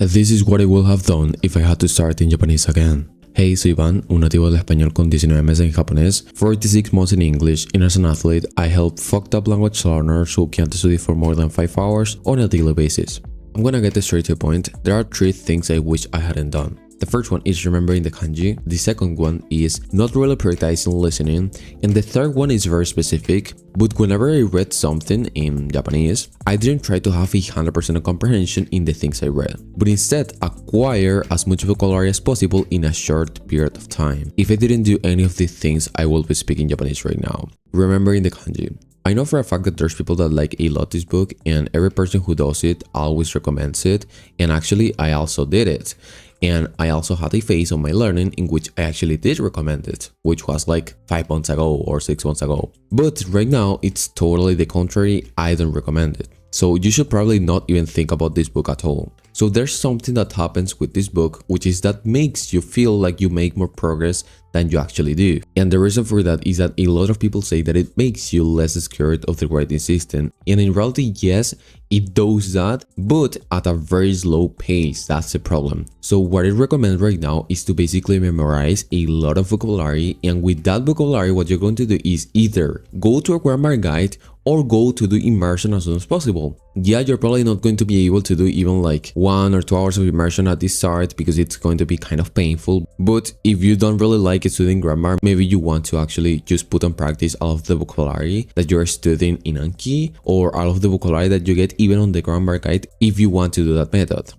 This is what I would have done if I had to start in Japanese again. Hey, soy Iván, un nativo del español con 19 meses en japonés, 46 months in English, and as an athlete, I help fucked up language learners who can't study for more than 5 hours on a daily basis. I'm gonna get straight to the point. There are 3 things I wish I hadn't done. The first one is remembering the kanji, the second one is not really prioritizing listening, and the third one is very specific, but whenever I read something in Japanese, I didn't try to have 100% comprehension in the things I read, but instead acquire as much vocabulary as possible in a short period of time. If I didn't do any of these things, I will be speaking Japanese right now. Remembering the kanji. I know for a fact that there's people that like a lot this book, and every person who does it always recommends it, and actually I also did it. And I also had a phase on my learning in which I actually did recommend it, which was like 5 months ago or 6 months ago. But right now, it's totally the contrary, I don't recommend it. So you should probably not even think about this book at all. So there's something that happens with this book, which is that makes you feel like you make more progress than you actually do. And the reason for that is that a lot of people say that it makes you less scared of the grading system. And in reality, yes, it does that, but at a very slow pace. That's the problem. So what I recommend right now is to basically memorize a lot of vocabulary, and with that vocabulary, what you're going to do is either go to a grammar guide or go to do immersion as soon as possible. Yeah, you're probably not going to be able to do even like 1 or 2 hours of immersion at the start because it's going to be kind of painful. But if you don't really like studying grammar, maybe you want to actually just put on practice all of the vocabulary that you're studying in Anki, or all of the vocabulary that you get even on the grammar guide if you want to do that method.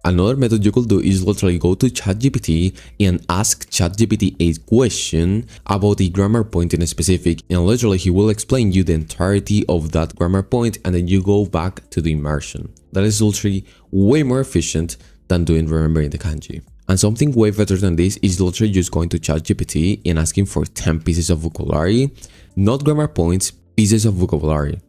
Another method you could do is literally go to ChatGPT and ask ChatGPT a question about a grammar point in a specific, and literally he will explain you the entirety of that grammar point, and then you go back to the immersion. That is literally way more efficient than doing remembering the kanji. And something way better than this is literally just going to ChatGPT and asking for 10 pieces of vocabulary, not grammar points, pieces of vocabulary.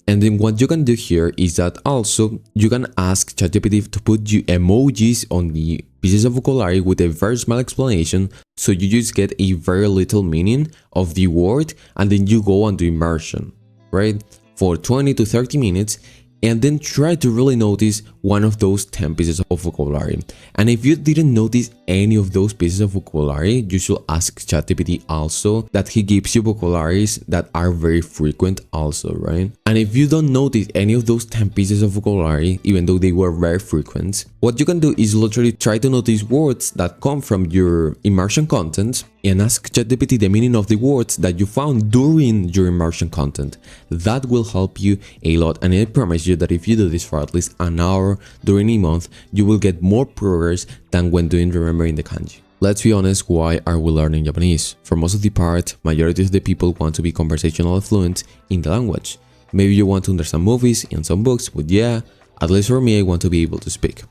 And then what you can do here is that also you can ask ChatGPT to put you emojis on the pieces of vocabulary with a very small explanation, so you just get a very little meaning of the word, and then you go and do immersion, right? For 20 to 30 minutes, and then try to really notice one of those 10 pieces of vocabulary. And if you didn't notice any of those pieces of vocabulary, you should ask ChatGPT also that he gives you vocabularies that are very frequent also, right? And if you don't notice any of those 10 pieces of vocabulary, even though they were very frequent, what you can do is literally try to notice words that come from your immersion content and ask ChatGPT the meaning of the words that you found during your immersion content. That will help you a lot, and I promise you that if you do this for at least an hour during a month, you will get more progress than when doing remembering the kanji. Let's be honest, why are we learning Japanese? For most of the part, majority of the people want to be conversationally fluent in the language. Maybe you want to understand movies and some books, but yeah, at least for me, I want to be able to speak.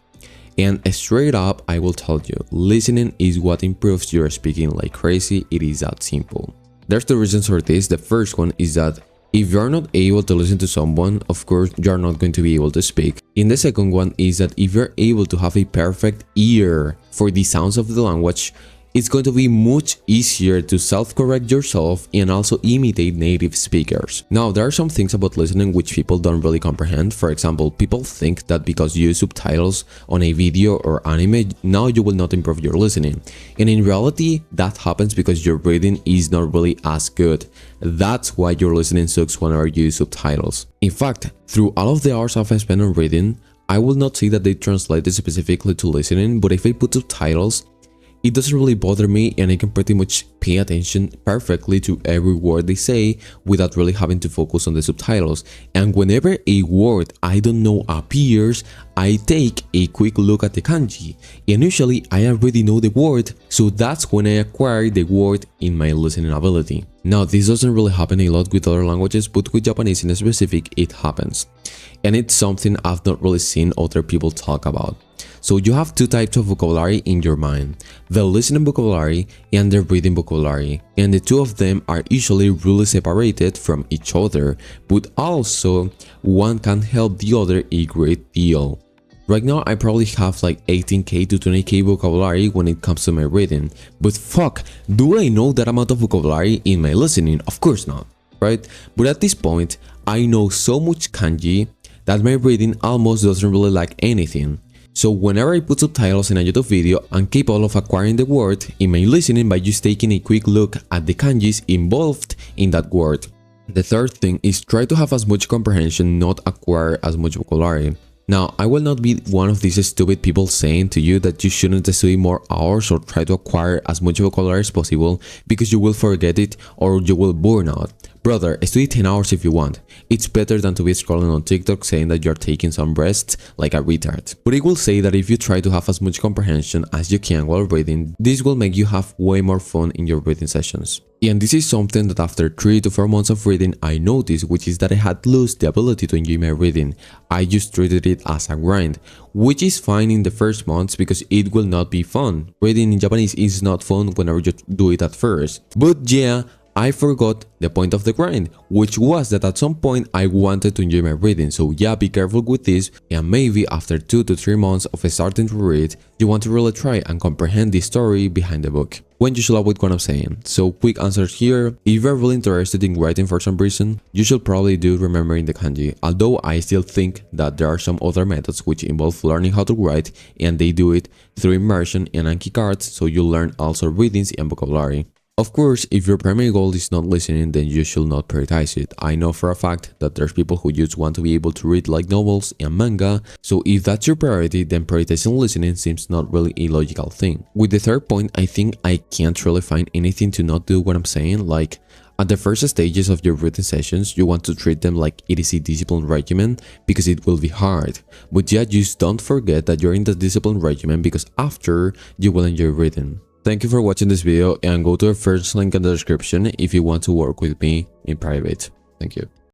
And straight up, I will tell you, listening is what improves your speaking like crazy. It is that simple. There's 2 reasons for this. The first one is that if you're not able to listen to someone, of course, you're not going to be able to speak. And the second one is that if you're able to have a perfect ear for the sounds of the language, it's going to be much easier to self-correct yourself and also imitate native speakers. Now, there are some things about listening which people don't really comprehend. For example, people think that because you use subtitles on a video or anime, now you will not improve your listening. And in reality, that happens because your reading is not really as good. That's why your listening sucks whenever you use subtitles. In fact, through all of the hours I've spent on reading, I will not say that they translated specifically to listening, but if I put subtitles, it doesn't really bother me, and I can pretty much pay attention perfectly to every word they say without really having to focus on the subtitles. And whenever a word I don't know appears, I take a quick look at the kanji, and usually I already know the word, so that's when I acquire the word in my listening ability. Now, this doesn't really happen a lot with other languages, but with Japanese in specific, it happens. And it's something I've not really seen other people talk about. So you have 2 types of vocabulary in your mind, the listening vocabulary and the reading vocabulary, and the 2 of them are usually really separated from each other, but also one can help the other a great deal. Right now, I probably have like 18k to 20k vocabulary when it comes to my reading, but fuck, do I know that amount of vocabulary in my listening? Of course not, right? But at this point, I know so much kanji that my reading almost doesn't really lack anything. So whenever I put subtitles in a YouTube video, I'm capable of acquiring the word in my listening by just taking a quick look at the kanjis involved in that word. The third thing is try to have as much comprehension, not acquire as much vocabulary. Now, I will not be one of these stupid people saying to you that you shouldn't study more hours or try to acquire as much vocabulary as possible because you will forget it or you will burn out. Brother, study 10 hours if you want. It's better than to be scrolling on TikTok saying that you're taking some rests like a retard. But I will say that if you try to have as much comprehension as you can while reading, this will make you have way more fun in your reading sessions. And this is something that after 3 to 4 months of reading I noticed, which is that I had lost the ability to enjoy my reading. I just treated it as a grind, which is fine in the first months because it will not be fun. Reading in Japanese is not fun whenever you do it at first. But yeah, I forgot the point of the grind, which was that at some point I wanted to enjoy my reading, so yeah, be careful with this, and maybe after 2 to 3 months of starting to read, you want to really try and comprehend the story behind the book. When you should avoid what I'm saying. So quick answers here, if you're really interested in writing for some reason, you should probably do remembering the kanji, although I still think that there are some other methods which involve learning how to write, and they do it through immersion and Anki cards, so you learn also readings and vocabulary. Of course, if your primary goal is not listening, then you should not prioritize it. I know for a fact that there's people who just want to be able to read like novels and manga, so if that's your priority, then prioritizing listening seems not really a logical thing. With the third point, I think I can't really find anything to not do what I'm saying, like at the first stages of your reading sessions, you want to treat them like it is a discipline regimen because it will be hard. But yeah, just don't forget that you're in the discipline regimen because after, you will enjoy reading. Thank you for watching this video and go to the first link in the description if you want to work with me in private. Thank you.